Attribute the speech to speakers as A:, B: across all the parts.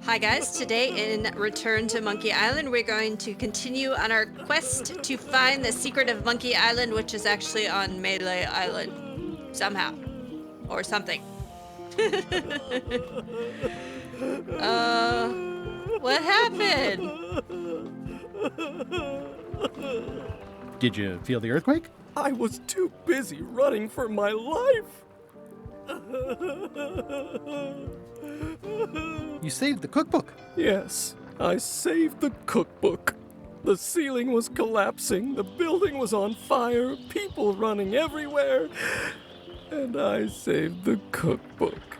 A: Hi guys, today in Return to Monkey Island, we're going to continue on our quest to find the secret of Monkey Island, which is actually on Melee Island. Somehow. Or something. What happened?
B: Did you feel the earthquake?
C: I was too busy running for my life.
B: You saved the cookbook.
C: Yes, I saved the cookbook. The ceiling was collapsing, the building was on fire, people running everywhere, and I saved the cookbook.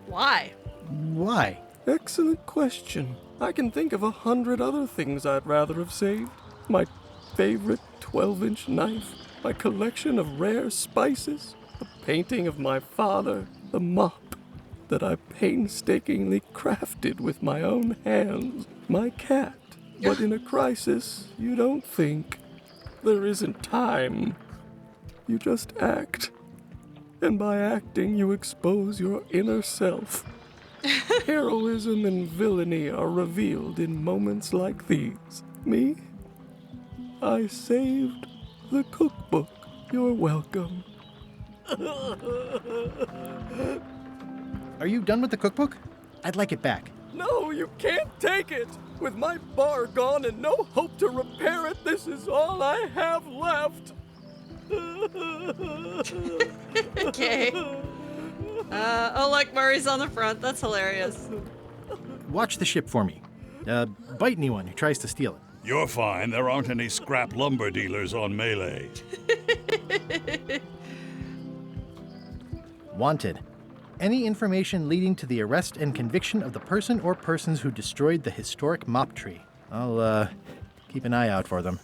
A: Why?
B: Why?
C: Excellent question. I can think of 100 other things I'd rather have saved. My favorite 12-inch knife, my collection of rare spices, a painting of my father, the mop that I painstakingly crafted with my own hands, my cat. But in a crisis, you don't think. There isn't time. You just act. And by acting, you expose your inner self. Heroism and villainy are revealed in moments like these. Me? I saved the cookbook. You're welcome.
B: Are you done with the cookbook? I'd like it back.
C: No, you can't take it. With my bar gone and no hope to repair it, this is all I have left.
A: Okay. Oh look, Murray's on the front. That's hilarious.
B: Watch the ship for me. Bite anyone who tries to steal it.
D: You're fine. There aren't any scrap lumber dealers on Melee.
B: Wanted. Any information leading to the arrest and conviction of the person or persons who destroyed the historic mop tree. I'll, keep an eye out for them.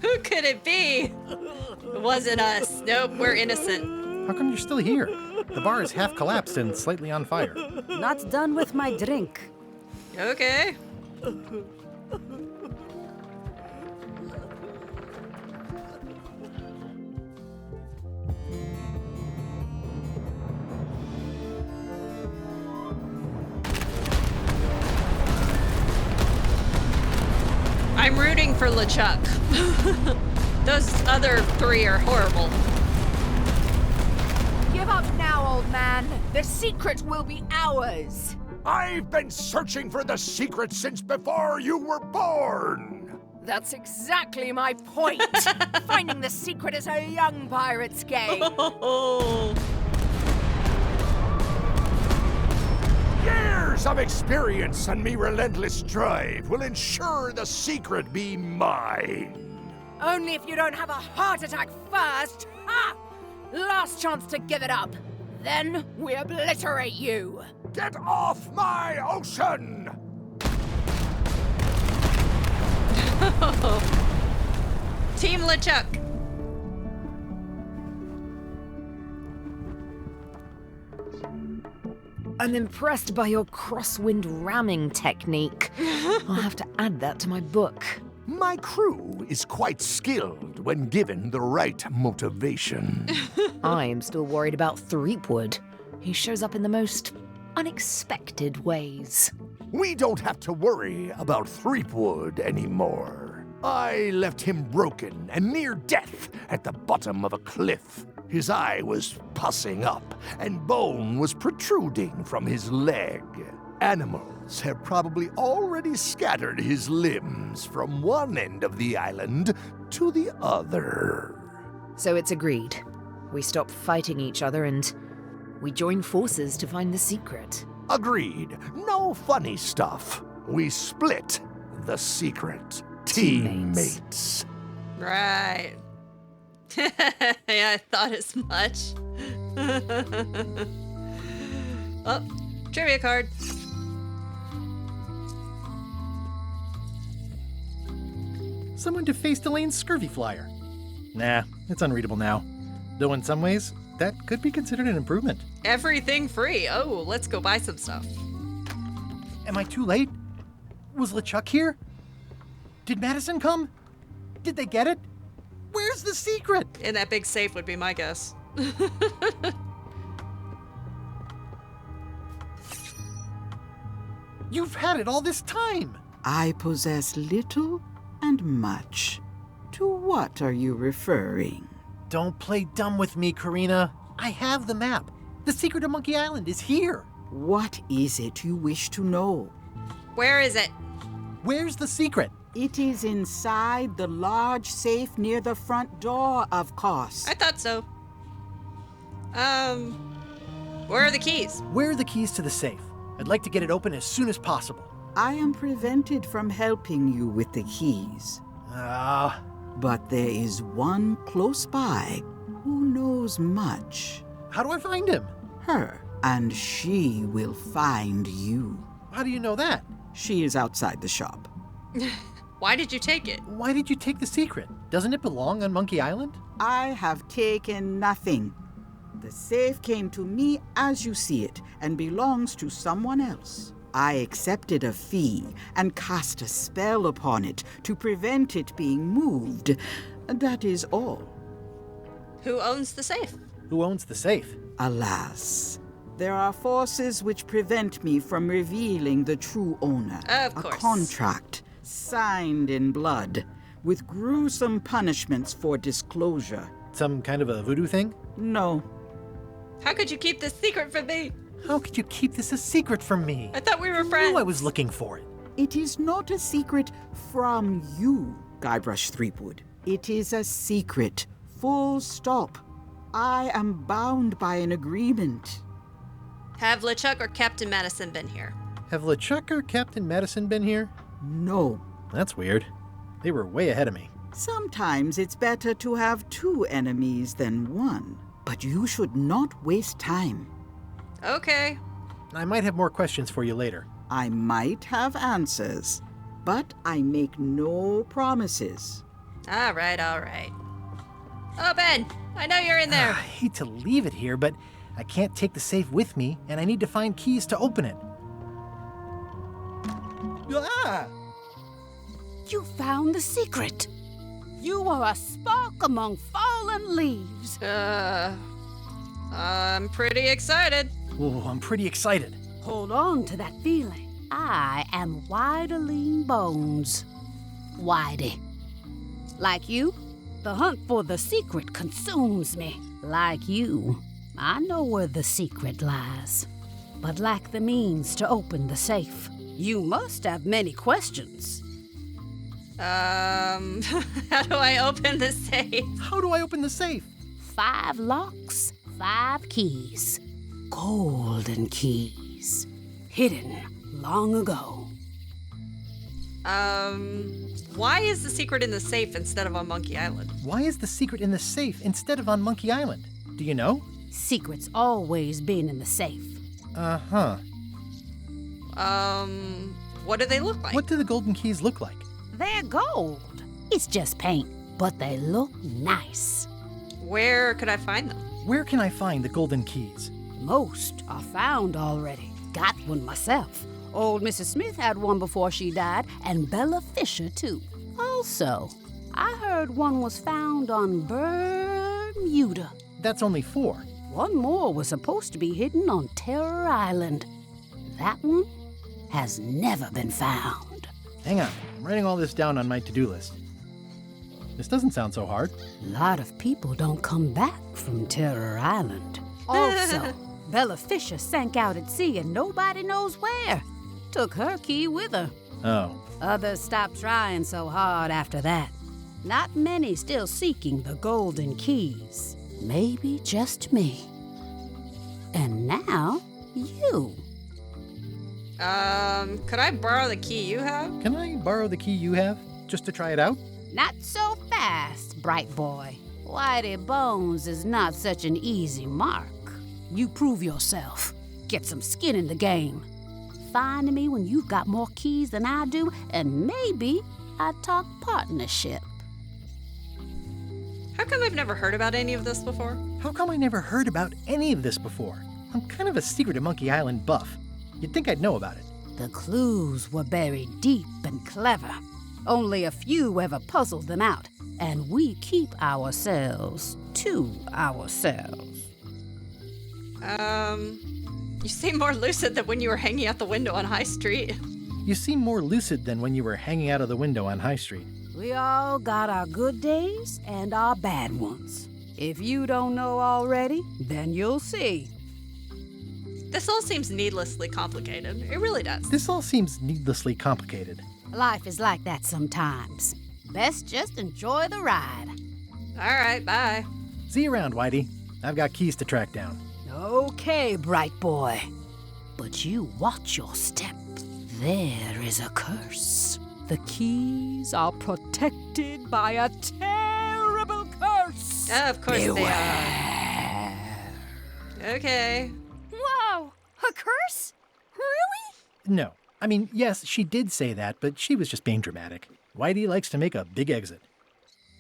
A: Who could it be? It wasn't us. Nope, we're innocent.
B: How come you're still here? The bar is half collapsed and slightly on fire.
E: Not done with my drink.
A: Okay. I'm rooting for LeChuck. Those other three are horrible.
F: Give up now, old man. The secret will be ours.
G: I've been searching for the secret since before you were born!
F: That's exactly my point. Finding the secret is a young pirate's game.
G: Years of experience and me relentless drive will ensure the secret be mine.
F: Only if you don't have a heart attack first. Ha! Last chance to give it up. Then we obliterate you.
G: Get off my ocean!
A: Team LeChuck.
E: I'm impressed by your crosswind ramming technique. I'll have to add that to my book.
G: My crew is quite skilled when given the right motivation.
E: I am still worried about Threepwood. He shows up in the most unexpected ways.
G: We don't have to worry about Threepwood anymore. I left him broken and near death at the bottom of a cliff. His eye was pussing up, and bone was protruding from his leg. Animals have probably already scattered his limbs from one end of the island to the other.
E: So it's agreed. We stop fighting each other and we join forces to find the secret.
G: Agreed. No funny stuff. We split the secret.
E: Teammates.
A: Right. Yeah, I thought as much. Oh, trivia card.
B: Someone defaced Elaine's scurvy flyer. Nah, it's unreadable now. Though in some ways, that could be considered an improvement.
A: Everything free. Oh, let's go buy some stuff.
B: Am I too late? Was LeChuck here? Did Madison come? Did they get it? Where's the secret?
A: In that big safe would be my guess.
B: You've had it all this time!
H: I possess little and much. To what are you referring?
B: Don't play dumb with me, Karina. I have the map. The secret of Monkey Island is here.
H: What is it you wish to know?
A: Where is it?
B: Where's the secret?
H: It is inside the large safe near the front door, of course.
A: I thought so. Where are the keys?
B: Where are the keys to the safe? I'd like to get it open as soon as possible.
H: I am prevented from helping you with the keys. But there is one close by who knows much.
B: How do I find him?
H: Her, and she will find you.
B: How do you know that?
H: She is outside the shop.
A: Why did you take it?
B: Why did you take the secret? Doesn't it belong on Monkey Island?
H: I have taken nothing. The safe came to me as you see it and belongs to someone else. I accepted a fee and cast a spell upon it to prevent it being moved. That is all.
A: Who owns the safe?
B: Who owns the safe?
H: Alas, there are forces which prevent me from revealing the true owner.
A: Of course.
H: A contract signed in blood with gruesome punishments for disclosure.
B: Some kind of a voodoo thing?
H: No.
A: How could you keep this secret from me?
B: How could you keep this a secret from me?
A: I thought we were
B: I
A: friends.
B: knew I was looking for it.
H: It is not a secret from you, Guybrush Threepwood. It is a secret. Full stop. I am bound by an agreement.
A: Have LeChuck or Captain Madison been here?
B: Have LeChuck or Captain Madison been here?
H: No.
B: That's weird. They were way ahead of me.
H: Sometimes it's better to have two enemies than one. But you should not waste time.
A: Okay.
B: I might have more questions for you later.
H: I might have answers, but I make no promises.
A: All right. Oh, Ben, I know you're in there.
B: I hate to leave it here, but I can't take the safe with me, and I need to find keys to open it. Ah!
F: You found the secret. You are a spark among fallen leaves.
A: I'm pretty excited.
B: Oh, I'm pretty excited.
F: Hold on to that feeling. I am Whiteling Bones. Whitey. Like you, the hunt for the secret consumes me. Like you, I know where the secret lies, but lack the means to open the safe. You must have many questions.
A: How do I open the safe?
B: How do I open the safe?
F: 5 locks, 5 keys. Golden keys. Hidden long ago.
A: Why is the secret in the safe instead of on Monkey Island?
B: Why is the secret in the safe instead of on Monkey Island? Do you know?
F: Secret's always been in the safe.
B: Uh-huh.
A: What do they look like?
B: What do the golden keys look like?
F: They're gold. It's just paint, but they look nice.
A: Where could I find them?
B: Where can I find the golden keys?
F: Most are found already. Got one myself. Old Mrs. Smith had one before she died, and Bella Fisher, too. Also, I heard one was found on Bermuda.
B: That's only 4.
F: One more was supposed to be hidden on Terror Island. That one has never been found.
B: Hang on, I'm writing all this down on my to-do list. This doesn't sound so hard.
F: A lot of people don't come back from Terror Island. Also, Bella Fisher sank out at sea and nobody knows where. Took her key with her.
B: Oh.
F: Others stopped trying so hard after that. Not many still seeking the golden keys. Maybe just me. And now, you.
A: Could I borrow the key you have?
B: Can I borrow the key you have, just to try it out?
F: Not so fast, bright boy. Whitey Bones is not such an easy mark. You prove yourself. Get some skin in the game. Find me when you've got more keys than I do, and maybe I'd talk partnership.
A: How come I've never heard about any of this before?
B: How come I never heard about any of this before? I'm kind of a secret of Monkey Island buff. You'd think I'd know about it.
F: The clues were buried deep and clever. Only a few ever puzzled them out, and we keep ourselves to ourselves.
A: You seem more lucid than when you were hanging out the window on High Street.
B: You seem more lucid than when you were hanging out of the window on High Street.
F: We all got our good days and our bad ones. If you don't know already, then you'll see.
A: This all seems needlessly complicated. It really does.
B: This all seems needlessly complicated.
F: Life is like that sometimes. Best just enjoy the ride.
A: All right, bye.
B: See you around, Whitey. I've got keys to track down.
F: Okay, bright boy. But you watch your step. There is a curse. The keys are protected by a terrible curse.
A: Of course
F: Beware.
A: they are. Okay.
E: Whoa! A curse? Really?
B: No. I mean, yes, she did say that, but she was just being dramatic. Whitey likes to make a big exit.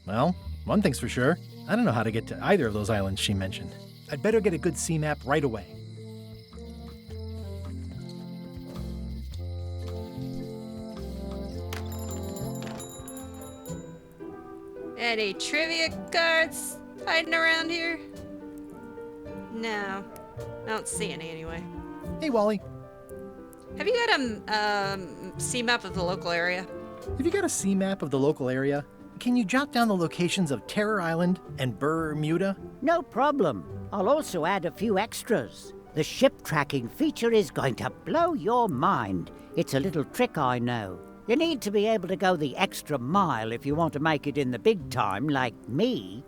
B: Well, one thing's for sure. I don't know how to get to either of those islands she mentioned. I'd better get a good sea map right away.
A: Any trivia cards hiding around here? No. I don't see any anyway.
B: Hey, Wally.
A: Have you got a sea map of the local area?
B: Have you got a sea map of the local area? Can you jot down the locations of Terror Island and Bermuda?
I: No problem. I'll also add a few extras. The ship tracking feature is going to blow your mind. It's a little trick I know. You need to be able to go the extra mile if you want to make it in the big time, like me.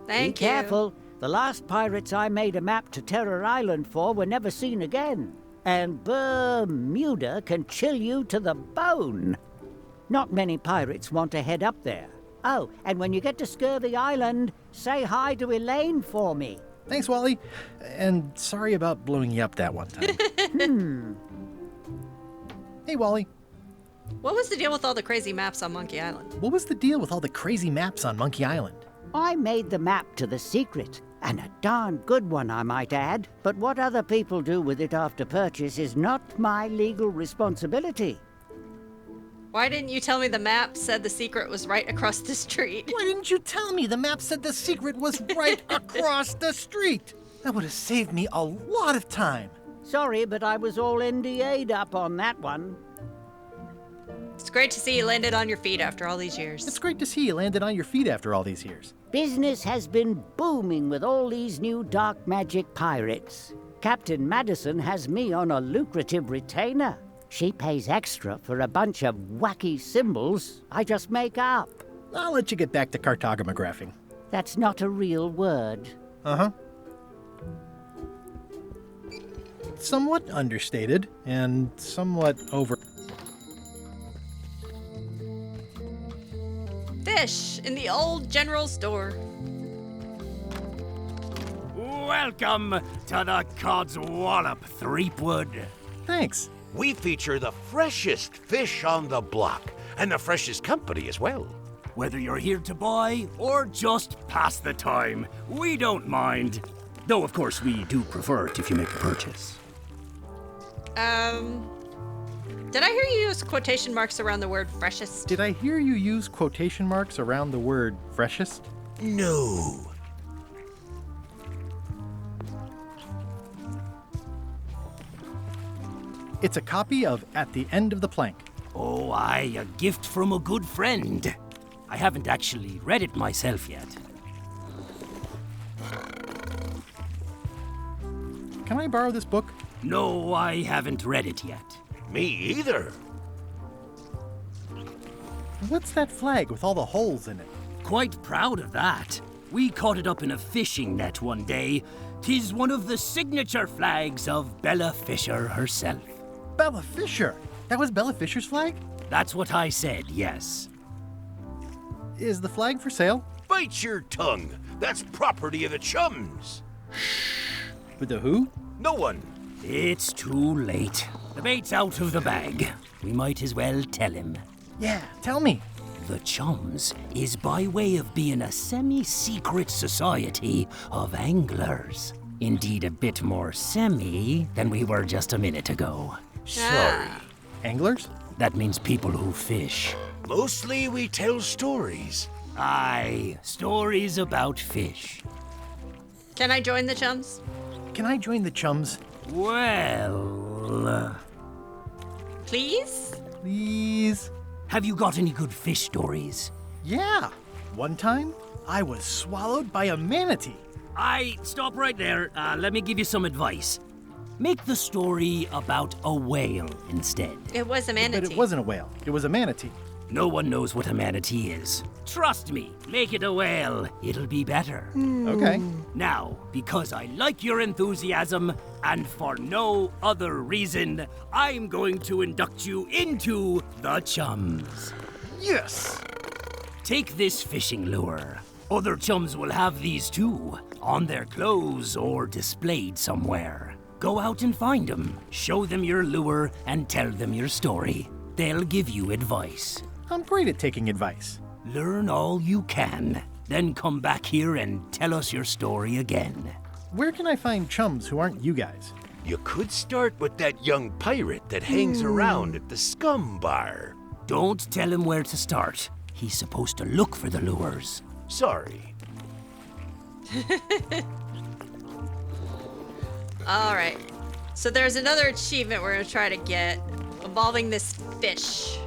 A: Thank
I: Be
A: you.
I: careful. The last pirates I made a map to Terror Island for were never seen again. And Bermuda can chill you to the bone. Not many pirates want to head up there. Oh, and when you get to Scurvy Island, say hi to Elaine for me.
B: Thanks, Wally. And sorry about blowing you up that one time. Hey, Wally.
A: What was the deal with all the crazy maps on Monkey Island?
B: What was the deal with all the crazy maps on Monkey Island?
I: I made the map to the secret, and a darn good one, I might add. But what other people do with it after purchase is not my legal responsibility.
A: Why didn't you tell me the map said the secret was right across the street?
B: Why didn't you tell me the map said the secret was right across the street? That would have saved me a lot of time.
I: Sorry, but I was all NDA'd up on that one.
A: It's great to see you landed on your feet after all these years.
B: It's great to see you landed on your feet after all these years.
I: Business has been booming with all these new dark magic pirates. Captain Madison has me on a lucrative retainer. She pays extra for a bunch of wacky symbols I just make up.
B: I'll let you get back to cartographing.
I: That's not a real word.
B: Uh-huh. Somewhat understated and somewhat over...
A: Fish in the old general store.
J: Welcome to the Cod's Wallop, Threepwood.
B: Thanks.
G: We feature the freshest fish on the block, and the freshest company as well.
J: Whether you're here to buy or just pass the time, we don't mind. Though, of course, we do prefer it if you make a purchase.
A: Did I hear you use quotation marks around the word freshest?
B: Did I hear you use quotation marks around the word freshest?
G: No.
B: It's a copy of At the End of the Plank.
J: Oh, aye, a gift from a good friend. I haven't actually read it myself yet.
B: Can I borrow this book?
J: No, I haven't read it yet.
G: Me either.
B: What's that flag with all the holes in it?
J: Quite proud of that. We caught it up in a fishing net one day. 'Tis one of the signature flags of Bella Fisher herself.
B: Bella Fisher! That was Bella Fisher's flag?
J: That's what I said, yes.
B: Is the flag for sale?
G: Bite your tongue. That's property of the chums.
B: With the who?
G: No one.
J: It's too late. The bait's out of the bag. We might as well tell him.
B: Yeah, tell me.
J: The Chums is by way of being a semi-secret society of anglers. Indeed, a bit more semi than we were just a minute ago.
G: Sorry.
B: Anglers?
J: That means people who fish.
G: Mostly we tell stories.
J: Aye, stories about fish.
A: Can I join the chums?
B: Can I join the chums?
J: Well,
A: Please?
B: Please?
J: have you got any good fish stories?
B: Yeah. One time, I was swallowed by a manatee.
J: Stop right there. Let me give you some advice. Make the story about a whale instead.
A: It was a manatee.
B: But it wasn't a whale. It was a manatee.
J: No one knows what a manatee is. Trust me, make it a whale. It'll be better.
B: Okay.
J: Now, because I like your enthusiasm, and for no other reason, I'm going to induct you into the chums.
B: Yes.
J: Take this fishing lure. Other chums will have these too, on their clothes or displayed somewhere. Go out and find them, show them your lure, and tell them your story. They'll give you advice.
B: I'm great at taking advice.
J: Learn all you can, then come back here and tell us your story again.
B: Where can I find chums who aren't you guys?
K: You could start with that young pirate that hangs around at the Scum Bar.
J: Don't tell him where to start. He's supposed to look for the lures.
K: Sorry.
A: All right. So there's another achievement we're going to try to get involving this fish.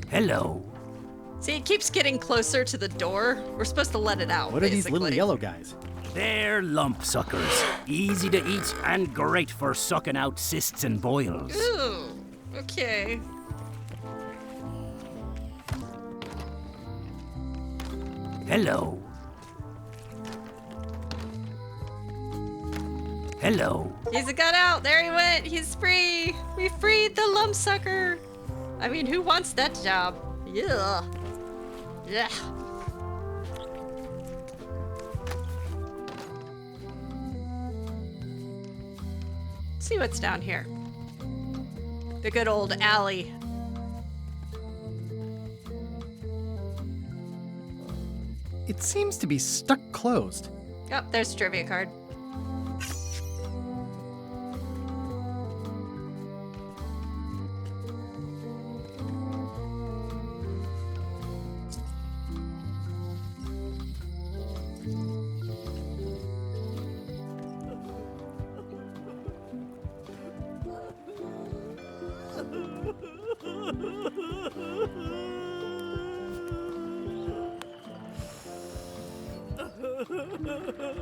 J: Hello.
A: See, it keeps getting closer to the door. We're supposed to let it out,
B: What are these
A: basically.
B: little yellow guys?
J: They're lump suckers. Easy to eat and great for sucking out cysts and boils.
A: Ooh, okay.
J: Hello. Hello.
A: He's got out. There he went. He's free. We freed the lump sucker. I mean, who wants that job? Yeah. Yeah. See what's down here. The good old alley.
B: It seems to be stuck closed.
A: Oh, there's a trivia card.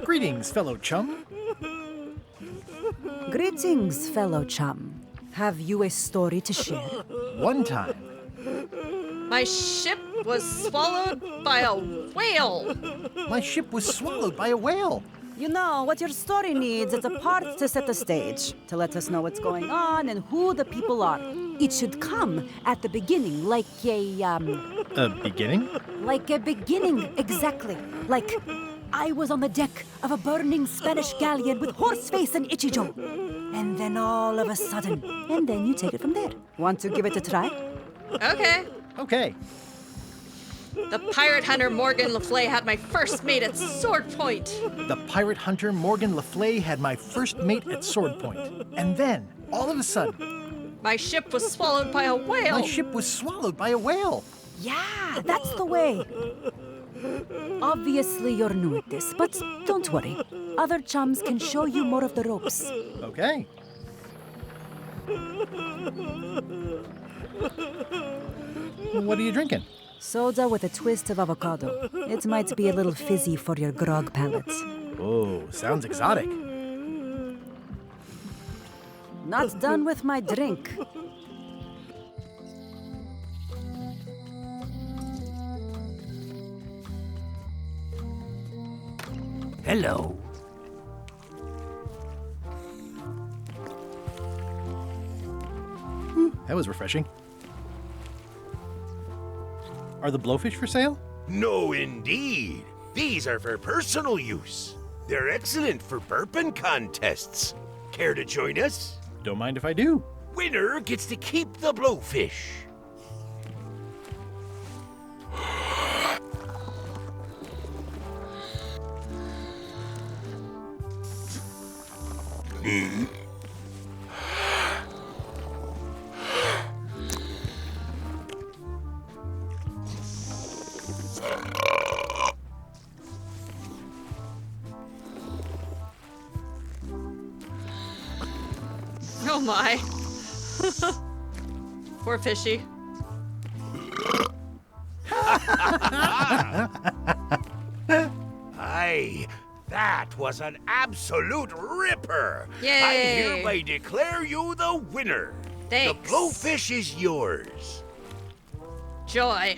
B: Greetings, fellow chum.
L: Greetings, fellow chum. Have you a story to share?
B: One time,
A: My ship was swallowed by a whale.
B: my ship was swallowed by a whale.
L: You know, what your story needs is a part to set the stage, to let us know what's going on and who the people are. It should come at the beginning, like
B: A beginning?
L: like a beginning, exactly. Like, I was on the deck of a burning Spanish galleon with Horseface and Itchy Joe. And then all of a sudden, and then you take it from there. Want to give it a try?
A: Okay.
B: Okay.
A: The pirate hunter Morgan Le Fay had my first mate at sword point.
B: The pirate hunter Morgan Le Fay had my first mate at sword point. And then, all of a sudden,
A: My ship was swallowed by a whale.
B: my ship was swallowed by a whale.
L: Yeah, that's the way. Obviously, you're new at this, but don't worry. Other chums can show you more of the ropes.
B: Okay. What are you drinking?
L: Soda with a twist of avocado. It might be a little fizzy for your grog palate.
B: Oh, sounds exotic.
L: Not done with my drink.
J: Hello.
B: That was refreshing. Are the blowfish for sale?
K: No, indeed. These are for personal use. They're excellent for burping contests. Care to join us?
B: Don't mind if I do.
K: Winner gets to keep the blowfish.
A: Oh my. Poor fishy.
K: Aye, that was an absolute ripper.
A: Yay.
K: I hereby declare you the winner.
A: Thanks.
K: The blowfish is yours.
A: Joy.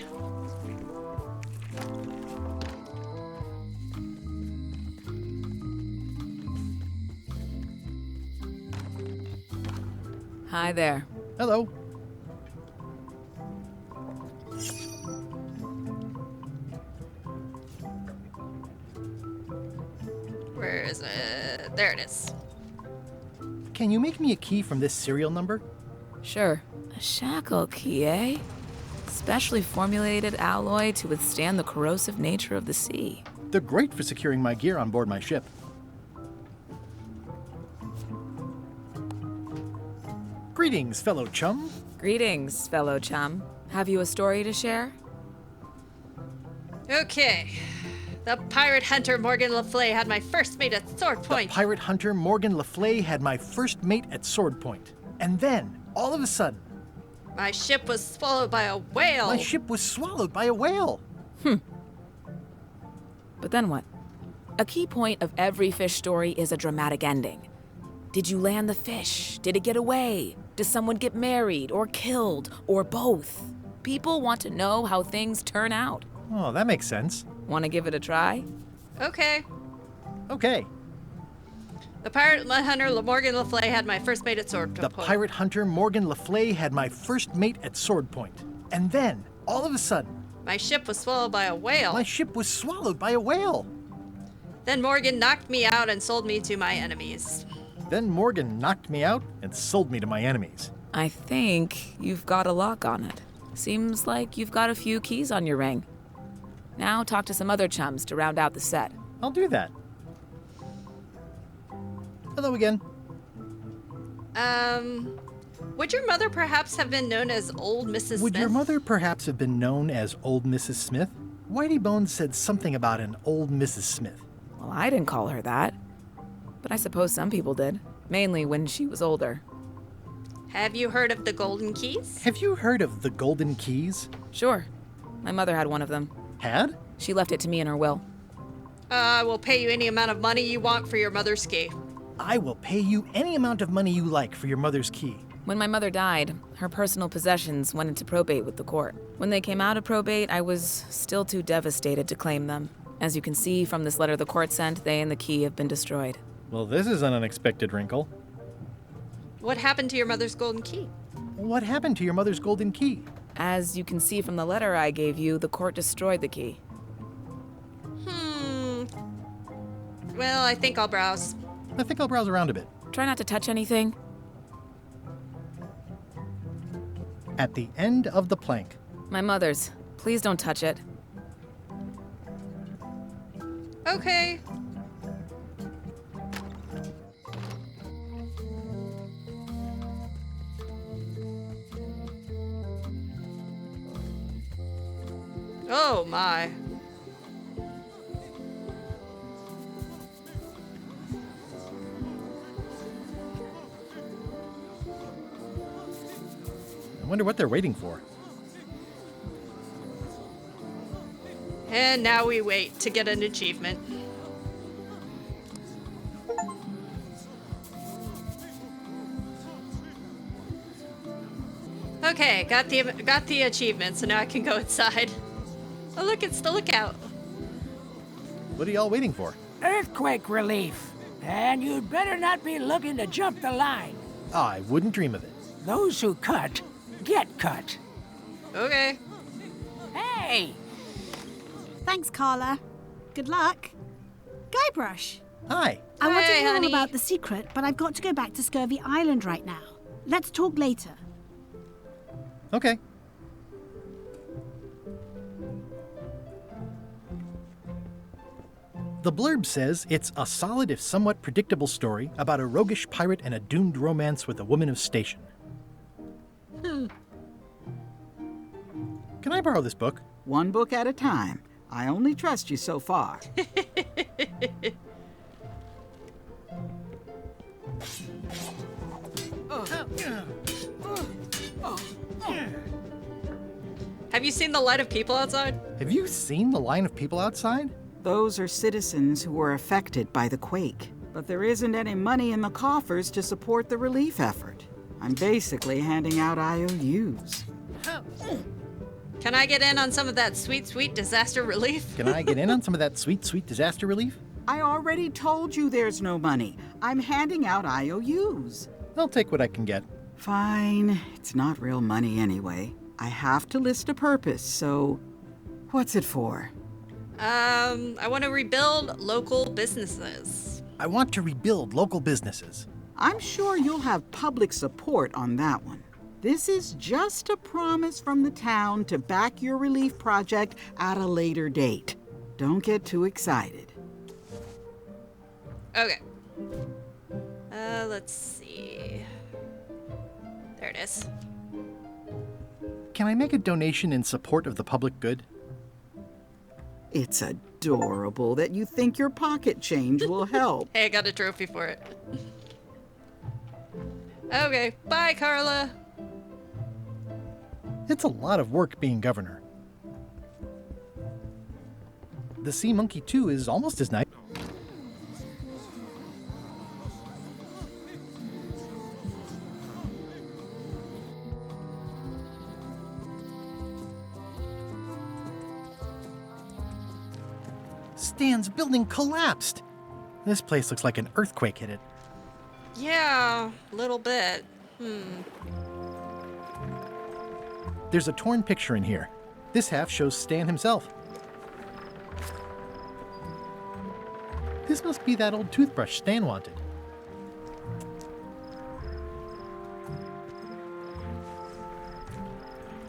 M: Hi there.
B: Hello.
A: Where is it? There it is.
B: Can you make me a key from this serial number?
M: Sure. A shackle key, eh? Specially formulated alloy to withstand the corrosive nature of the sea.
B: They're great for securing my gear on board my ship. Greetings, fellow chum.
M: Greetings, fellow chum. Have you a story to share?
A: Okay. The pirate hunter Morgan Le Fay had my first mate at sword point.
B: The pirate hunter Morgan Le Fay had my first mate at sword point. And then, all of a sudden...
A: My ship was swallowed by a whale.
B: My ship was swallowed by a whale.
M: But then what? A key point of every fish story is a dramatic ending. Did you land the fish? Did it get away? Does someone get married or killed or both? People want to know how things turn out.
B: Oh, that makes sense.
M: Want to give it a try?
A: Okay.
B: Okay.
A: The pirate hunter Morgan Le Fay had my first mate at sword point.
B: The pirate hunter Morgan Le Fay had my first mate at sword point. And then, all of a sudden...
A: My ship was swallowed by a whale.
B: My ship was swallowed by a whale.
A: Then Morgan knocked me out and sold me to my enemies.
B: Then Morgan knocked me out and sold me to my enemies.
M: I think you've got a lock on it. Seems like you've got a few keys on your ring. Now talk to some other chums to round out the set.
B: I'll do that. Hello again.
A: Would your mother perhaps have been known as Old Mrs.
B: Would
A: Smith?
B: your mother perhaps have been known as Old Mrs. Smith? Whitey Bones said something about an Old Mrs. Smith.
M: Well, I didn't call her that. But I suppose some people did. Mainly when she was older.
A: Have you heard of the Golden Keys?
B: Have you heard of the Golden Keys?
M: Sure. My mother had one of them.
B: Had?
M: She left it to me in her will.
A: I will pay you any amount of money you want for your mother's key.
B: I will pay you any amount of money you like for your mother's key.
M: When my mother died, her personal possessions went into probate with the court. When they came out of probate, I was still too devastated to claim them. As you can see from this letter the court sent, they and the key have been destroyed.
B: Well, this is an unexpected wrinkle.
A: What happened to your mother's golden key?
B: What happened to your mother's golden key?
M: As you can see from the letter I gave you, the court destroyed the key.
A: Well, I think I'll browse.
B: I think I'll browse around a bit.
M: Try not to touch anything.
B: At the end of the plank.
M: My mother's. Please don't touch it.
A: Okay. Oh my.
B: I wonder what they're waiting for.
A: And now we wait to get an achievement. Okay, got the achievement, so now I can go inside. Oh look, it's the lookout.
B: What are y'all waiting for?
N: Earthquake relief. And you'd better not be looking to jump the line.
B: I wouldn't dream of it.
N: Those who cut, get cut.
A: Okay.
N: Hey!
O: Thanks, Carla. Good luck. Guybrush.
B: Hi.
O: I want to
A: Hey,
O: hear all
A: honey.
O: about the secret, but I've got to go back to Scurvy Island right now. Let's talk later.
B: Okay. The blurb says it's a solid if somewhat predictable story about a roguish pirate and a doomed romance with a woman of station. Can I borrow this book?
H: One book at a time. I only trust you so far.
A: Have you seen the line of people outside?
B: Have you seen the line of people outside?
H: Those are citizens who were affected by the quake. But there isn't any money in the coffers to support the relief effort. I'm basically handing out IOUs.
A: Can I get in on some of that sweet, sweet disaster relief?
B: Can I get in on some of that sweet, sweet disaster relief?
H: I already told you there's no money. I'm handing out IOUs.
B: I'll take what I can get.
H: Fine. It's not real money anyway. I have to list a purpose, so what's it for?
A: I want to rebuild local businesses.
B: I want to rebuild local businesses.
H: I'm sure you'll have public support on that one. This is just a promise from the town to back your relief project at a later date. Don't get too excited.
A: Okay. Let's see. There it is.
B: Can I make a donation in support of the public good?
H: It's adorable that you think your pocket change will help.
A: Hey, I got a trophy for it. Okay, bye, Carla.
B: It's a lot of work being governor. The sea monkey, too, is almost as nice. Stan's building collapsed. This place looks like an earthquake hit it.
A: Yeah, a little bit.
B: There's a torn picture in here. This half shows Stan himself. This must be that old toothbrush Stan wanted.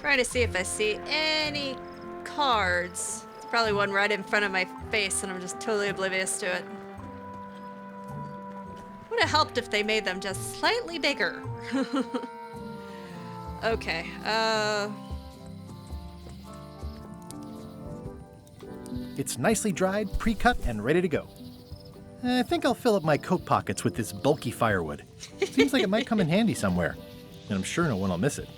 A: Trying to see if I see any cards. There's probably one right in front of my face and I'm just totally oblivious to it. Would have helped if they made them just slightly bigger. Okay,
B: It's nicely dried, pre-cut, and ready to go. I think I'll fill up my coat pockets with this bulky firewood. Seems like it might come in handy somewhere, and I'm sure no one will miss it.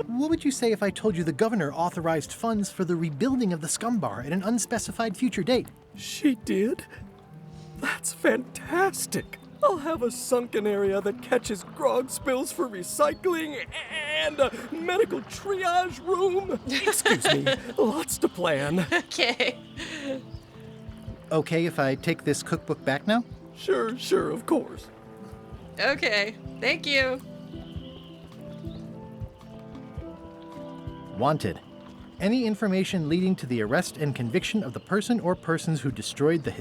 B: What would you say if I told you the governor authorized funds for the rebuilding of the scum bar at an unspecified future date?
C: She did? That's fantastic. I'll have a sunken area that catches grog spills for recycling and a medical triage room. Excuse me, lots to plan.
A: Okay.
B: Okay if I take this cookbook back now?
C: Sure, of course.
A: Okay, thank you.
B: Wanted. Any information leading to the arrest and conviction of the person or persons who destroyed the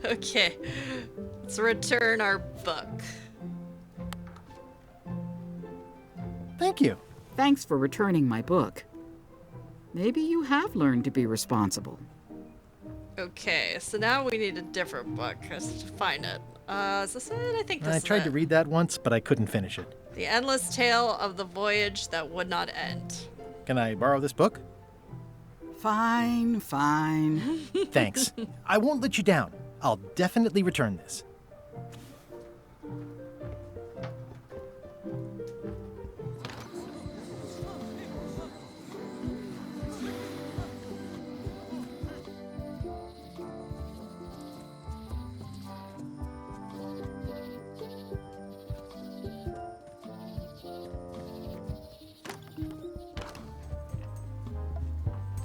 A: Okay, let's return our book.
B: Thank you.
H: Thanks for returning my book. Maybe you have learned to be responsible.
A: Okay, so now we need a different book just to find it. Is this it? I think this
B: I
A: is
B: tried
A: it.
B: to read that once, but I couldn't finish it.
A: The Endless Tale of the Voyage That Would Not End.
B: Can I borrow this book?
H: Fine.
B: Thanks. I won't let you down. I'll definitely return this.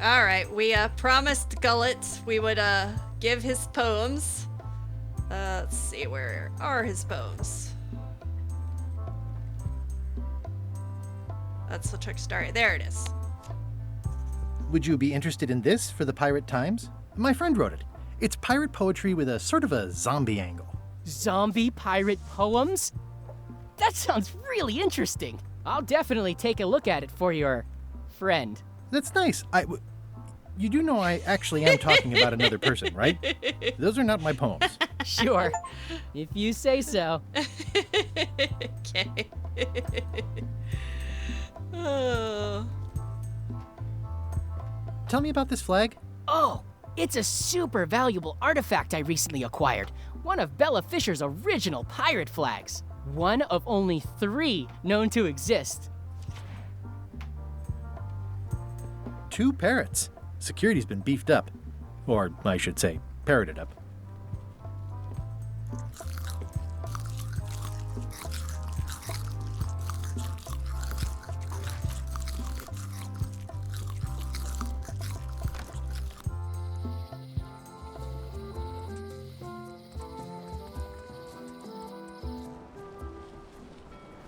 A: All right, we promised Gullet we would give his poems. Let's see, where are his poems? That's LeChuck's story. There it is.
B: Would you be interested in this for the Pirate Times? My friend wrote it. It's pirate poetry with a sort of a zombie angle.
P: Zombie pirate poems? That sounds really interesting. I'll definitely take a look at it for your friend.
B: That's nice. You do know I actually am talking about another person, right? Those are not my poems.
P: Sure, if you say so.
A: Okay. Oh.
B: Tell me about this flag.
P: Oh, it's a super valuable artifact I recently acquired. One of Bella Fisher's original pirate flags. One of only 3 known to exist.
B: 2 parrots. Security's been beefed up. Or, I should say, parroted up.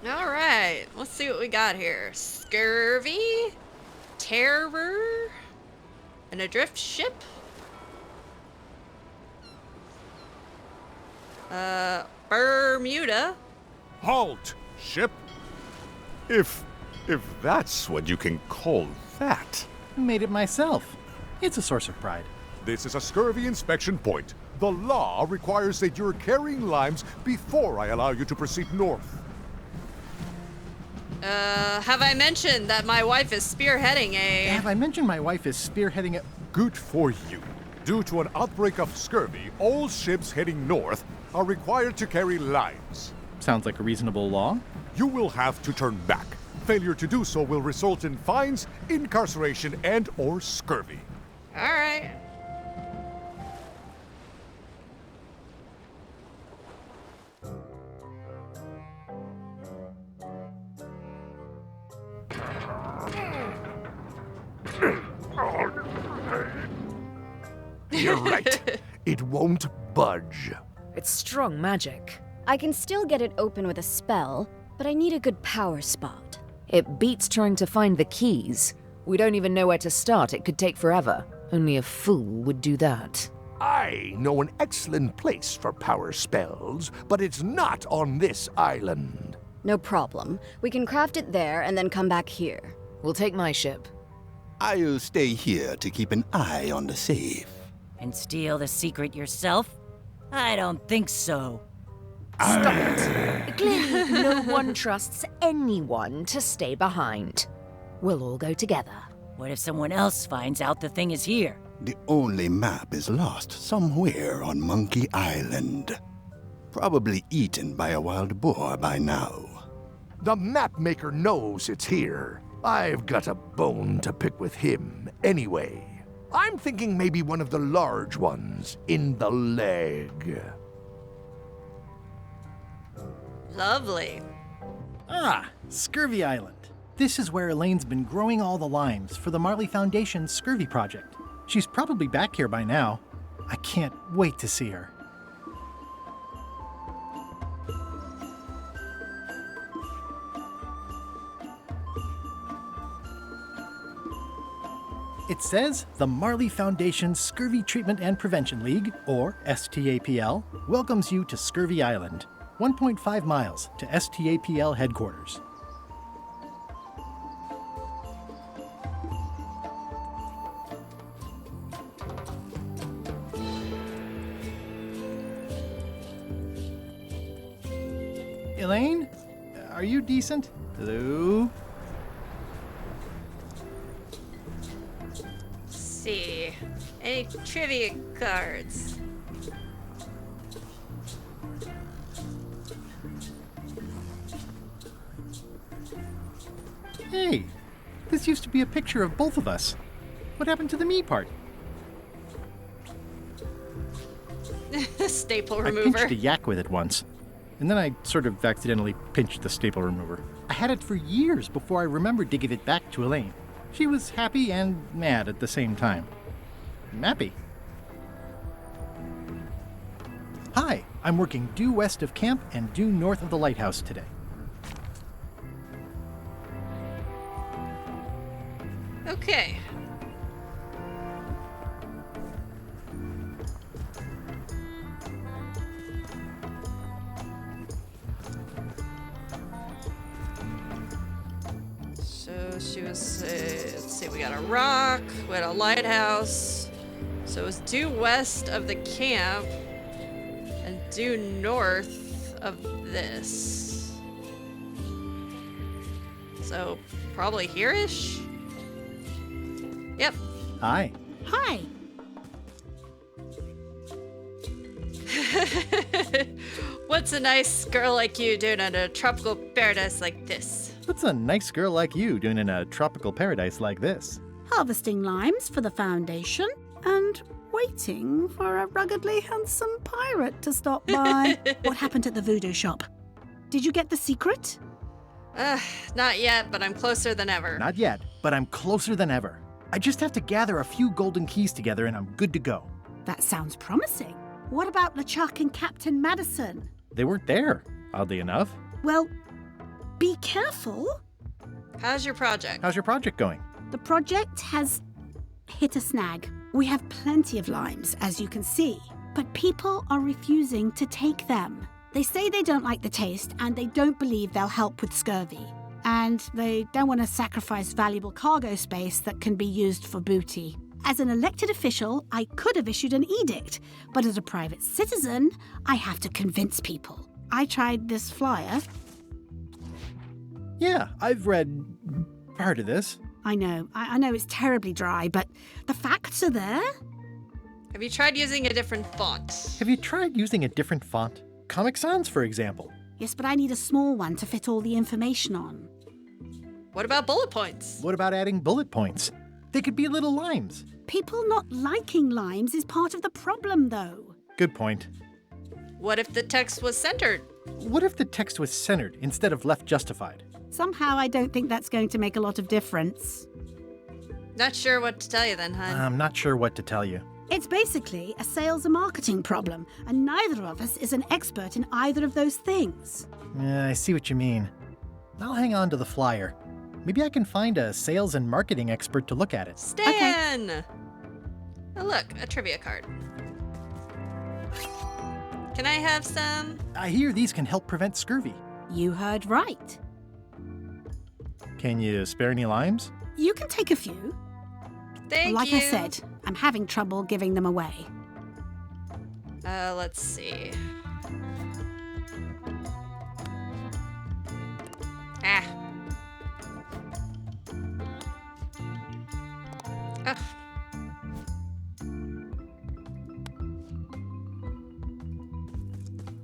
A: All right, let's see what we got here. Scurvy, terror, an adrift ship. Bermuda.
Q: Halt, ship! If that's what you can call that.
B: Made it myself. It's a source of pride.
Q: This is a scurvy inspection point. The law requires that you're carrying limes before I allow you to proceed north.
A: Have I mentioned that my wife is spearheading a...
B: Have I mentioned my wife is spearheading a...
Q: Good for you. Due to an outbreak of scurvy, all ships heading north are required to carry limes.
B: Sounds like a reasonable law.
Q: You will have to turn back. Failure to do so will result in fines, incarceration, and/or scurvy.
A: All right.
G: You're right. It won't budge.
E: It's strong magic.
R: I can still get it open with a spell, but I need a good power spot.
E: It beats trying to find the keys. We don't even know where to start. It could take forever. Only a fool would do that.
G: I know an excellent place for power spells, but it's not on this island.
R: No problem. We can craft it there and then come back here.
E: We'll take my ship.
S: I'll stay here to keep an eye on the safe.
T: And steal the secret yourself? I don't think so.
E: Stop it. Clearly, no one trusts anyone to stay behind. We'll all go together.
T: What if someone else finds out the thing is here?
S: The only map is lost somewhere on Monkey Island. Probably eaten by a wild boar by now.
G: The map maker knows it's here. I've got a bone to pick with him anyway. I'm thinking maybe one of the large ones in the leg.
A: Lovely.
B: Ah, Scurvy Island. This is where Elaine's been growing all the limes for the Marley Foundation's Scurvy project. She's probably back here by now. I can't wait to see her. It says the Marley Foundation's Scurvy Treatment and Prevention League, or STAPL, welcomes you to Scurvy Island, 1.5 miles to STAPL headquarters. Elaine? Are you decent? Hello?
A: See. Any trivia cards?
B: Hey, this used to be a picture of both of us. What happened to the me part?
A: Staple
B: I
A: remover.
B: pinched a yak with it once, and then I sort of accidentally pinched the staple remover. I had it for years before I remembered to give it back to Elaine. She was happy and mad at the same time. Mappy. Hi, I'm working due west of camp and due north of the lighthouse today.
A: Okay. So she was, let's see, we got a rock, we had a lighthouse. So it was due west of the camp and due north of this. So probably here-ish? Yep.
B: Hi.
O: Hi.
A: What's a nice girl like you doing in a tropical paradise like this?
B: What's a nice girl like you doing in a tropical paradise like this?
O: Harvesting limes for the Foundation and waiting for a ruggedly handsome pirate to stop by. What happened at the voodoo shop? Did you get the secret?
A: Not yet, but I'm closer than ever.
B: Not yet, but I'm closer than ever. I just have to gather a few golden keys together and I'm good to go.
O: That sounds promising. What about LeChuck and Captain Madison?
B: They weren't there, oddly enough.
O: Well, be careful.
A: How's your project?
B: How's your project going?
O: The project has hit a snag. We have plenty of limes, as you can see, but people are refusing to take them. They say they don't like the taste and they don't believe they'll help with scurvy. And they don't want to sacrifice valuable cargo space that can be used for booty. As an elected official, I could have issued an edict, but as a private citizen, I have to convince people. I tried this flyer.
B: Yeah, I've read part of this.
O: I know it's terribly dry, but the facts are there.
A: Have you tried using a different font?
B: Have you tried using a different font? Comic Sans, for example.
O: Yes, but I need a small one to fit all the information on.
A: What about bullet points?
B: What about adding bullet points? They could be little limes.
O: People not liking limes is part of the problem, though.
B: Good point.
A: What if the text was centered?
B: What if the text was centered instead of left justified?
O: Somehow I don't think that's going to make a lot of difference.
A: Not sure what to tell you then, hun.
B: I'm not sure what to tell you.
O: It's basically a sales and marketing problem, and neither of us is an expert in either of those things.
B: Yeah, I see what you mean. I'll hang on to the flyer. Maybe I can find a sales and marketing expert to look at it.
A: Stan! Okay. Oh, look, a trivia card. Can I have some?
B: I hear these can help prevent scurvy.
O: You heard right.
B: Can you spare any limes?
O: You can take a few.
A: Thank you.
O: Like I said, I'm having trouble giving them away.
A: Let's see. Ah. Oh.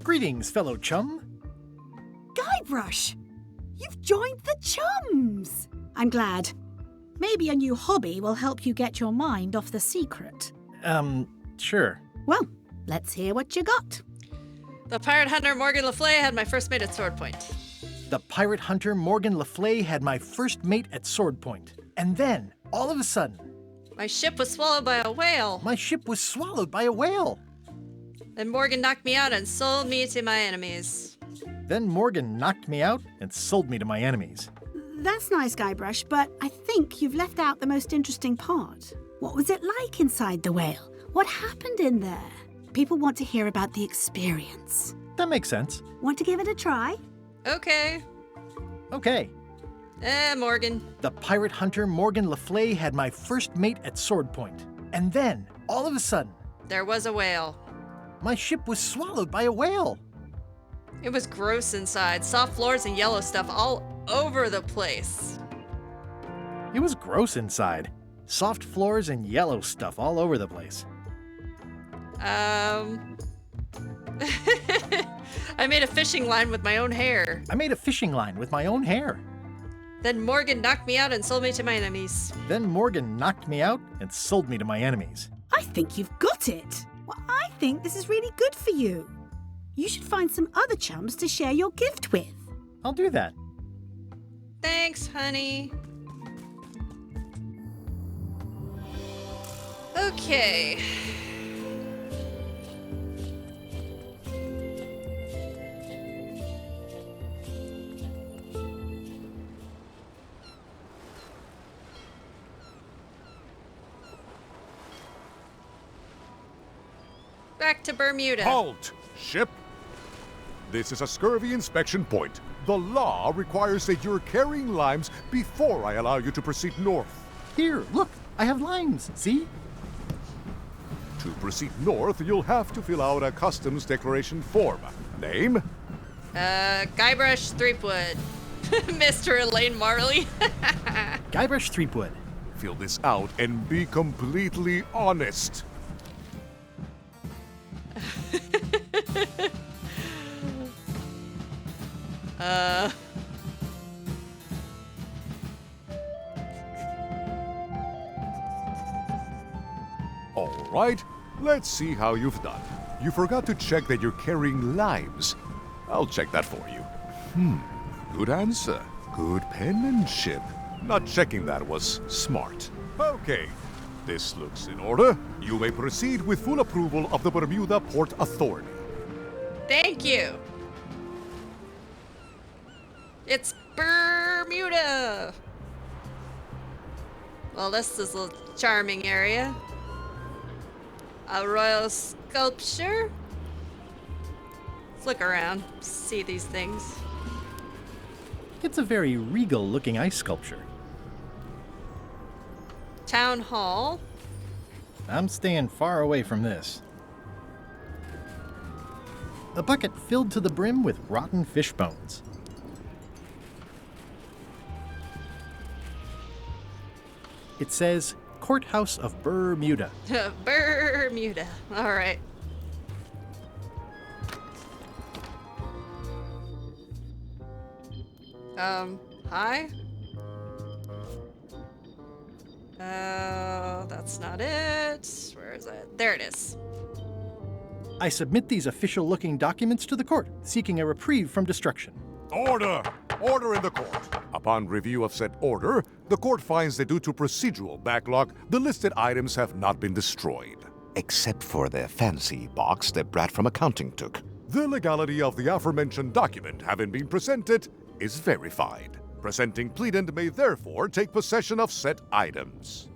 B: Greetings, fellow chum.
O: Guybrush! You've joined the chums! I'm glad. Maybe a new hobby will help you get your mind off the secret.
B: Sure.
O: Well, let's hear what you got.
A: The pirate hunter Morgan Le Fay had my first mate at sword point.
B: The pirate hunter Morgan Le Fay had my first mate at sword point. And then, all of a sudden...
A: my ship was swallowed by a whale.
B: My ship was swallowed by a whale.
A: Then Morgan knocked me out and sold me to my enemies.
B: Then Morgan knocked me out and sold me to my enemies.
O: That's nice, Guybrush, but I think you've left out the most interesting part. What was it like inside the whale? What happened in there? People want to hear about the experience.
B: That makes sense.
O: Want to give it a try?
A: Okay.
B: Okay.
A: Morgan.
B: The pirate hunter Morgan Le Fay had my first mate at sword point. And then, all of a sudden...
A: there was a whale.
B: My ship was swallowed by a whale.
A: It was gross inside. Soft floors and yellow stuff all over the place.
B: It was gross inside. Soft floors and yellow stuff all over the place.
A: I made a fishing line with my own hair.
B: I made a fishing line with my own hair.
A: Then Morgan knocked me out and sold me to my enemies.
B: Then Morgan knocked me out and sold me to my enemies.
O: I think you've got it. Well, I think this is really good for you. You should find some other chums to share your gift with.
B: I'll do that.
A: Thanks, honey. Okay. Back to Bermuda.
Q: Halt! Ship! This is a scurvy inspection point. The law requires that you're carrying limes before I allow you to proceed north.
B: Here, look, I have limes, see?
Q: To proceed north, you'll have to fill out a customs declaration form. Name?
A: Guybrush Threepwood. Mr. Elaine Marley.
B: Guybrush Threepwood.
Q: Fill this out and be completely honest. All right, let's see how you've done. You forgot to check that you're carrying limes. I'll check that for you. Good answer. Good penmanship. Not checking that was smart. Okay, this looks in order. You may proceed with full approval of the Bermuda Port Authority.
A: Thank you. It's Bermuda. Well, this is a charming area. A royal sculpture. Let's look around, see these things.
B: It's a very regal-looking ice sculpture.
A: Town hall.
B: I'm staying far away from this. A bucket filled to the brim with rotten fish bones. It says, Courthouse of Bermuda.
A: Bermuda. All right. Hi? That's not it. Where is it? There it is.
B: I submit these official-looking documents to the court, seeking a reprieve from destruction.
Q: Order! Order in the court. Upon review of said order, the court finds that due to procedural backlog, the listed items have not been destroyed.
U: Except for the fancy box that Brad from accounting took.
Q: The legality of the aforementioned document having been presented is verified. Presenting pleadant may therefore take possession of said items.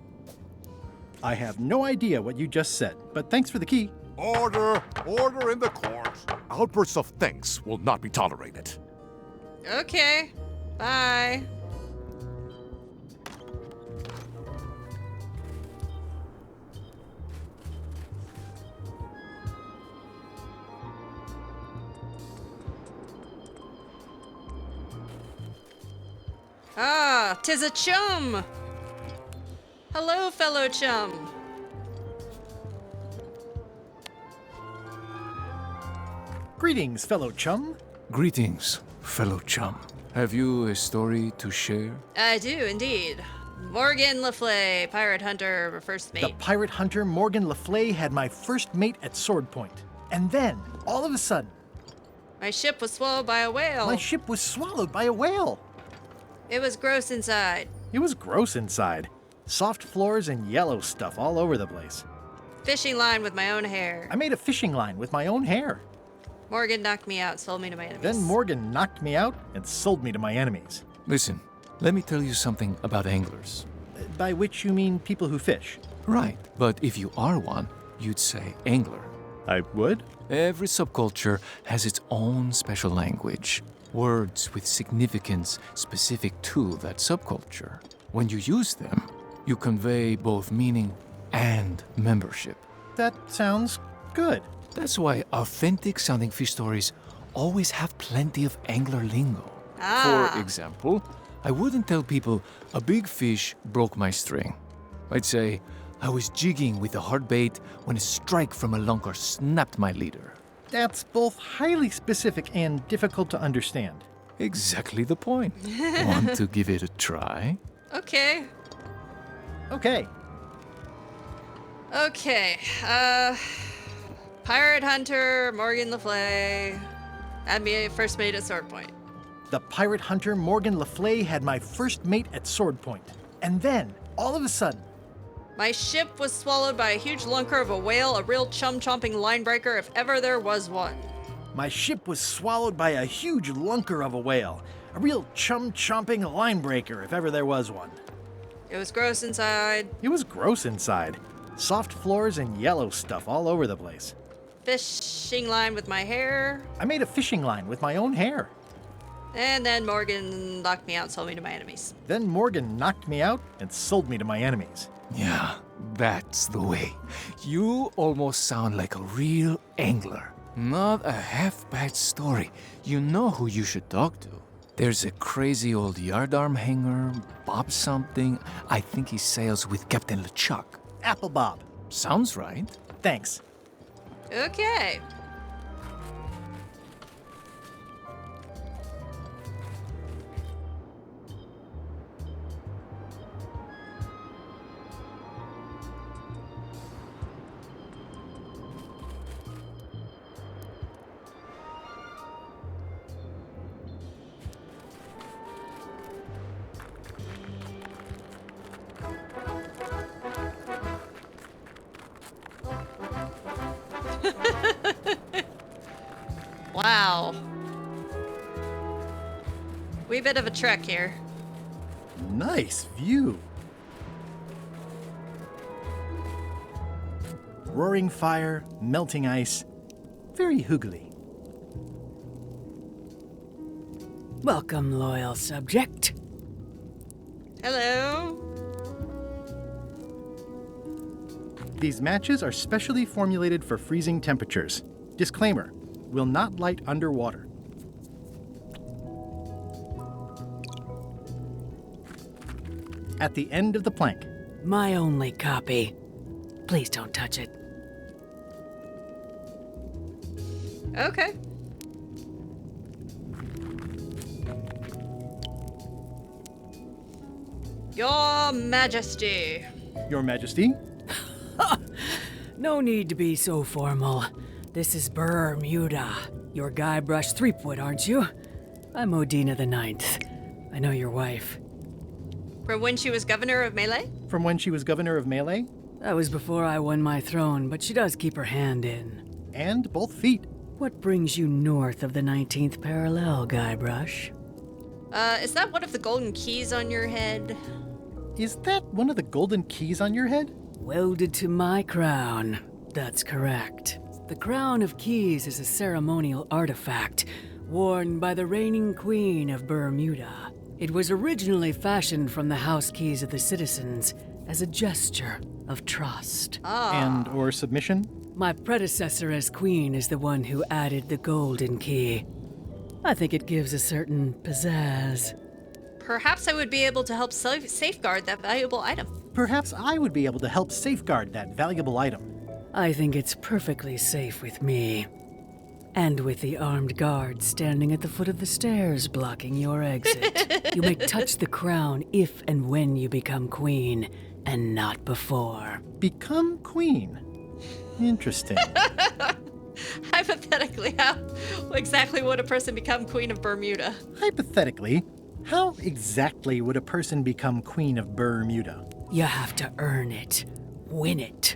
B: I have no idea what you just said, but thanks for the key.
Q: Order! Order in the court! Outbursts of thanks will not be tolerated.
A: Okay. Bye. Ah, 'tis a chum! Hello, fellow chum.
B: Greetings, fellow chum.
V: Greetings, fellow chum. Have you a story to share?
A: I do, indeed. Morgan Le Fay, pirate hunter, first mate.
B: The pirate hunter Morgan Le Fay had my first mate at sword point. And then, all of a sudden...
A: My ship was swallowed by a whale.
B: My ship was swallowed by a whale.
A: It was gross inside.
B: It was gross inside. Soft floors and yellow stuff all over the place.
A: Fishing line with my own hair.
B: I made a fishing line with my own hair.
A: Morgan knocked me out, sold me to my enemies.
B: Then Morgan knocked me out and sold me to my enemies.
V: Listen, let me tell you something about anglers.
B: By which you mean people who fish?
V: Right, but if you are one, you'd say angler.
B: I would?
V: Every subculture has its own special language. Words with significance specific to that subculture. When you use them, you convey both meaning and membership.
B: That sounds good.
V: That's why authentic-sounding fish stories always have plenty of angler lingo. For example, I wouldn't tell people, a big fish broke my string. I'd say, I was jigging with a hard bait when a strike from a lunker snapped my leader.
B: That's both highly specific and difficult to understand.
V: Exactly the point. Want to give it a try?
A: Okay.
B: Okay.
A: Okay. Pirate hunter, Morgan Le Fay. Had me first mate at sword point.
B: The pirate hunter Morgan Le Fay had my first mate at sword point. And then, all of a sudden...
A: My ship was swallowed by a huge lunker of a whale, a real chum-chomping linebreaker if ever there was one.
B: My ship was swallowed by a huge lunker of a whale, a real chum-chomping linebreaker if ever there was one.
A: It was gross inside.
B: It was gross inside. Soft floors and yellow stuff all over the place.
A: fishing line with my hair.
B: I made a fishing line with my own hair.
A: And then Morgan knocked me out and sold me to my enemies.
B: Then Morgan knocked me out and sold me to my enemies.
V: Yeah, that's the way. You almost sound like a real angler. Not a half-bad story. You know who you should talk to. There's a crazy old yardarm hanger, Bob something. I think he sails with Captain LeChuck.
B: Apple Bob.
V: Sounds right.
B: Thanks.
A: Okay. Wow. Wee bit of a trek here.
B: Nice view. Roaring fire, melting ice. Very hoogly.
N: Welcome, loyal subject.
A: Hello.
B: These matches are specially formulated for freezing temperatures. Disclaimer, will not light underwater. At the end of the plank.
N: My only copy. Please don't touch it.
A: Okay. Your Majesty.
B: Your Majesty?
N: No need to be so formal. This is Bermuda. You're Guybrush Threepwood, aren't you? I'm Odina the Ninth. I know your wife.
A: From when she was governor of Melee?
B: From when she was governor of Melee?
N: That was before I won my throne, but she does keep her hand in.
B: And both feet.
N: What brings you north of the 19th parallel, Guybrush?
A: Is that one of the golden keys on your head?
B: Is that one of the golden keys on your head?
N: Welded to my crown. That's correct. The Crown of Keys is a ceremonial artifact worn by the reigning queen of Bermuda. It was originally fashioned from the house keys of the citizens as a gesture of trust.
B: And or submission?
N: My predecessor as queen is the one who added the golden key. I think it gives a certain pizzazz.
A: Perhaps I would be able to help safeguard that valuable item.
B: Perhaps I would be able to help safeguard that valuable item.
N: I think it's perfectly safe with me. And with the armed guards standing at the foot of the stairs blocking your exit. You may touch the crown if and when you become queen, and not before.
B: Become queen? Interesting.
A: Hypothetically, how exactly would a person become queen of Bermuda?
B: Hypothetically, how exactly would a person become queen of Bermuda?
N: You have to earn it, win it,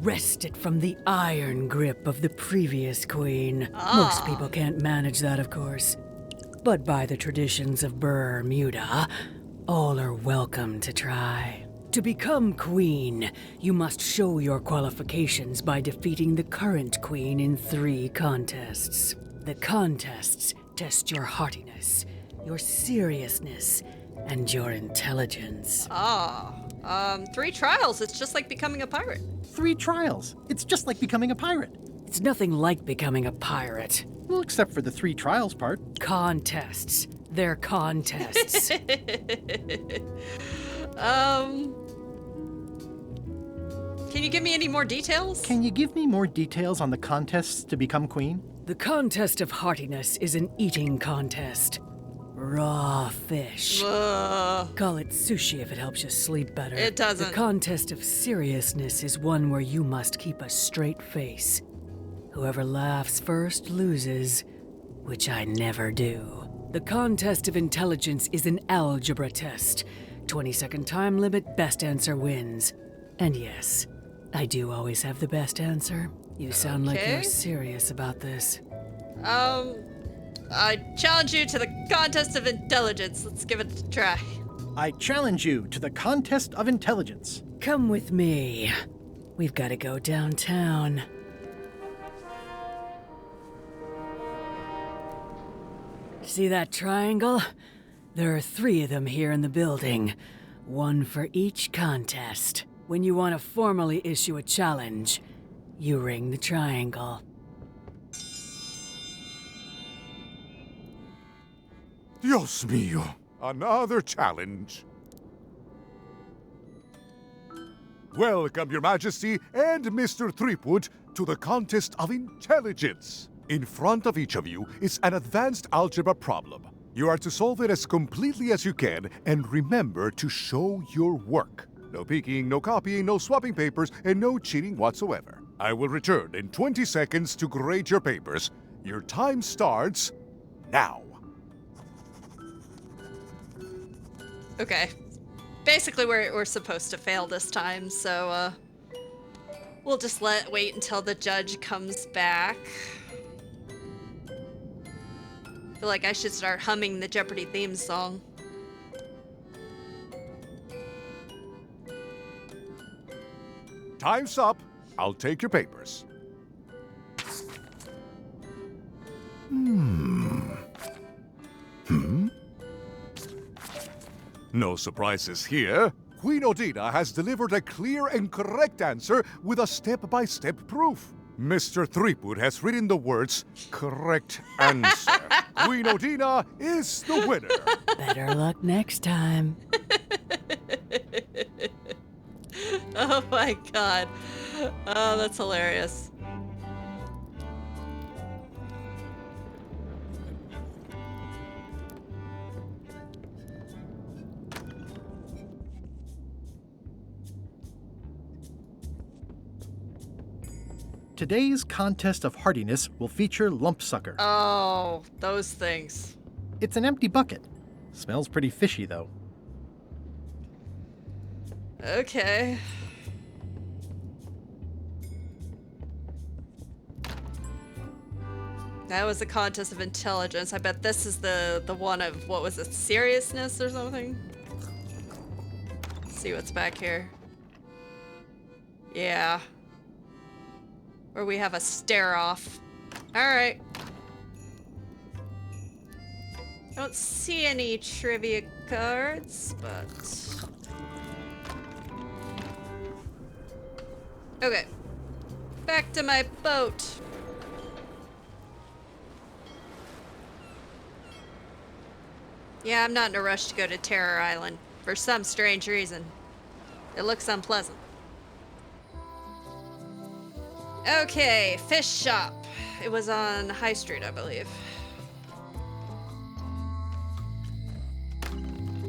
N: wrest it from the iron grip of the previous queen. Most people can't manage that, of course. But by the traditions of Bermuda, all are welcome to try. To become queen, you must show your qualifications by defeating the current queen in 3 contests. The contests test your heartiness, your seriousness, and your intelligence.
A: 3 trials. It's just like becoming a pirate.
B: 3 trials. It's just like becoming a pirate.
N: It's nothing like becoming a pirate.
B: Well, except for the 3 trials part.
N: Contests. They're contests.
A: Can you give me any more details?
B: Can you give me more details on the contests to become queen?
N: The contest of heartiness is an eating contest. Raw fish. Call it sushi if it helps you sleep better.
A: It doesn't.
N: The contest of seriousness is one where you must keep a straight face. Whoever laughs first loses, which I never do. The contest of intelligence is an algebra test. 20-second time limit, best answer wins. And yes, I do always have the best answer. You sound like you're serious about this.
A: I challenge you to the contest of intelligence. Let's give it a try.
B: I challenge you to the contest of intelligence.
N: Come with me. We've got to go downtown. See that triangle? There are 3 of them here in the building. 1 for each contest. When you want to formally issue a challenge, you ring the triangle.
Q: Dios mío, another challenge. Welcome, Your Majesty and Mr. Threepwood, to the Contest of Intelligence. In front of each of you is an advanced algebra problem. You are to solve it as completely as you can, and remember to show your work. No peeking, no copying, no swapping papers, and no cheating whatsoever. I will return in 20 seconds to grade your papers. Your time starts now.
A: Okay. Basically, we're supposed to fail this time, so we'll just wait until the judge comes back. I feel like I should start humming the Jeopardy theme song.
Q: Time's up. I'll take your papers. No surprises here. Queen Odina has delivered a clear and correct answer with a step-by-step proof. Mr. Threepwood has written the words, correct answer. Queen Odina is the winner.
N: Better luck next time.
A: Oh my god. Oh, that's hilarious.
B: Today's contest of hardiness will feature lump sucker.
A: Oh, those things.
B: It's an empty bucket. Smells pretty fishy, though.
A: Okay. That was a contest of intelligence. I bet this is the one of, what was it, seriousness or something? Let's see what's back here. Yeah. Where we have a stare off. Alright. Don't see any trivia cards, but... Okay. Back to my boat. Yeah, I'm not in a rush to go to Terror Island. For some strange reason. It looks unpleasant. Okay, fish shop. It was on High Street, I believe.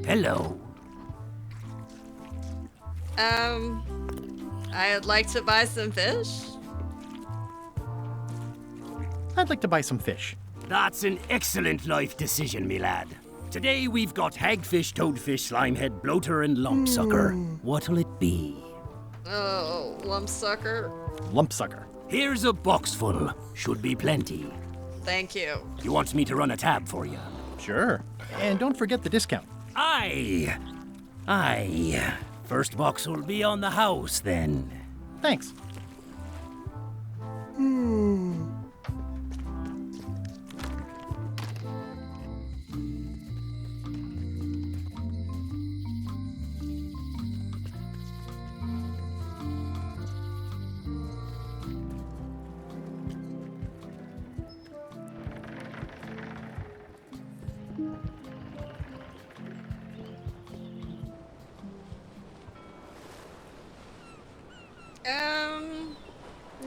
J: Hello.
A: I'd like to buy some fish.
B: I'd like to buy some fish.
J: That's an excellent life decision, me lad. Today we've got hagfish, toadfish, slimehead, bloater, and lumpsucker. What'll it be?
A: Oh, lumpsucker.
B: Lumpsucker.
J: Here's a box full. Should be plenty.
A: Thank you.
J: You want me to run a tab for you?
B: Sure. And don't forget the discount.
J: Aye. First box will be on the house, then.
B: Thanks.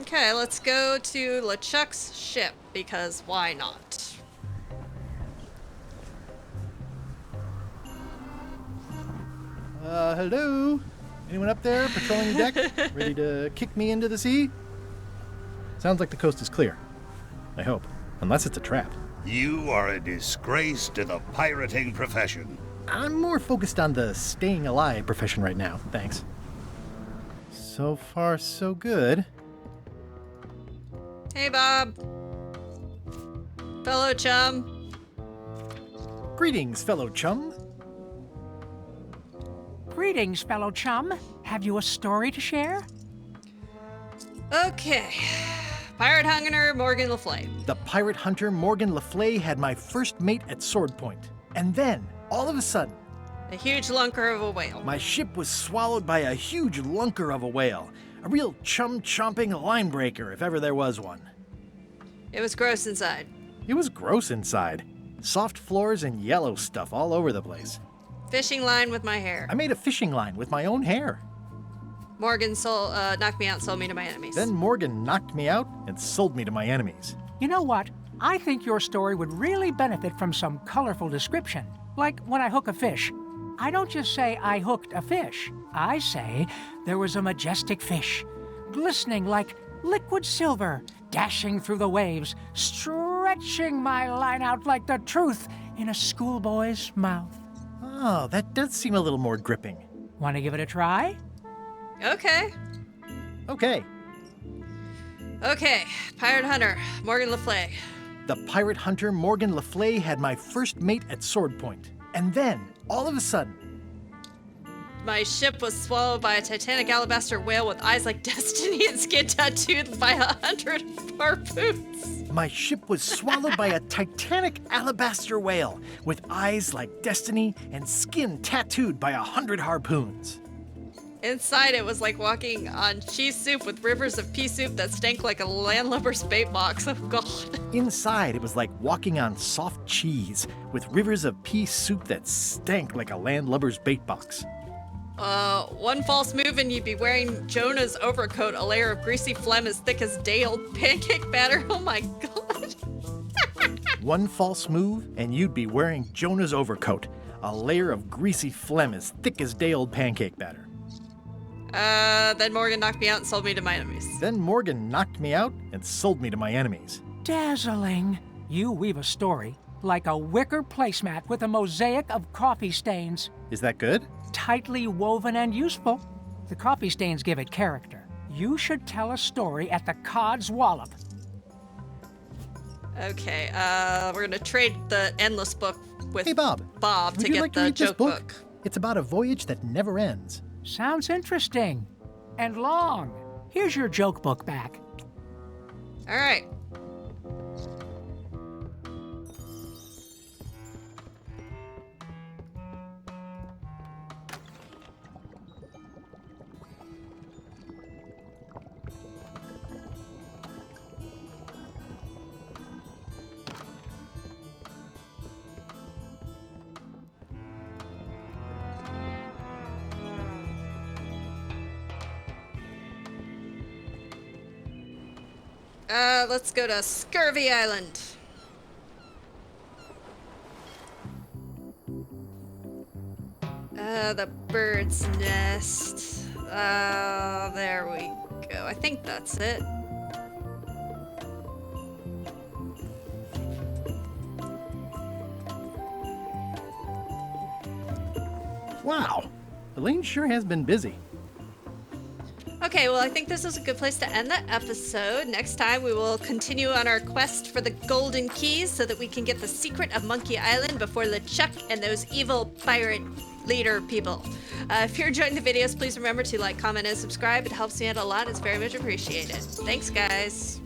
A: Okay, let's go to LeChuck's ship, because why not?
B: Hello? Anyone up there patrolling the deck? Ready to kick me into the sea? Sounds like the coast is clear. I hope. Unless it's a trap.
K: You are a disgrace to the pirating profession.
B: I'm more focused on the staying alive profession right now, thanks. So far, so good.
A: Hey, Bob. Fellow chum.
B: Greetings, fellow chum.
D: Greetings, fellow chum. Have you a story to share?
A: Okay. Pirate hunter Morgan Le Fay.
B: The pirate hunter Morgan Le Fay had my first mate at sword point. And then, all of a sudden,
A: a huge lunker of a whale.
B: My ship was swallowed by a huge lunker of a whale. A real chum-chomping line breaker, if ever there was one.
A: It was gross inside.
B: It was gross inside. Soft floors and yellow stuff all over the place.
A: Fishing line with my hair.
B: I made a fishing line with my own hair.
A: Morgan knocked me out and sold me to my enemies.
B: Then Morgan knocked me out and sold me to my enemies.
D: You know what? I think your story would really benefit from some colorful description. Like when I hook a fish. I don't just say I hooked a fish. I say there was a majestic fish, glistening like liquid silver, dashing through the waves, stretching my line out like the truth in a schoolboy's mouth.
B: Oh, that does seem a little more gripping.
D: Want to give it a try?
A: Okay.
B: Okay.
A: Okay, pirate hunter Morgan Le Fay.
B: The pirate hunter Morgan Le Fay had my first mate at sword point. And then, all of a sudden,
A: my ship was swallowed by a titanic alabaster whale with eyes like destiny and skin tattooed by 100 harpoons.
B: My ship was swallowed by a titanic alabaster whale with eyes like destiny and skin tattooed by 100 harpoons.
A: Inside it was like walking on cheese soup with rivers of pea soup that stank like a landlubber's bait box. Oh god.
B: Inside it was like walking on soft cheese with rivers of pea soup that stank like a landlubber's bait box.
A: One false move and you'd be wearing Jonah's overcoat, a layer of greasy phlegm as thick as day-old pancake batter. Oh my god.
B: One false move and you'd be wearing Jonah's overcoat, a layer of greasy phlegm as thick as day-old pancake batter.
A: Then Morgan knocked me out and sold me to my enemies.
B: Then Morgan knocked me out and sold me to my enemies.
D: Dazzling. You weave a story like a wicker placemat with a mosaic of coffee stains.
B: Is that good?
D: Tightly woven and useful. The coffee stains give it character. You should tell a story at the Cod's Wallop.
A: Okay, we're gonna trade the endless book with
B: Bob
A: to get the joke book.
B: It's about a voyage that never ends.
D: Sounds interesting. And long. Here's your joke book back.
A: All right. Let's go to Scurvy Island. The bird's nest. There we go. I think that's it.
B: Wow, Elaine sure has been busy.
A: Okay, well, I think this is a good place to end the episode. Next time, we will continue on our quest for the golden keys so that we can get the secret of Monkey Island before LeChuck and those evil pirate leader people. If you're enjoying the videos, please remember to like, comment, and subscribe. It helps me out a lot. It's very much appreciated. Thanks, guys.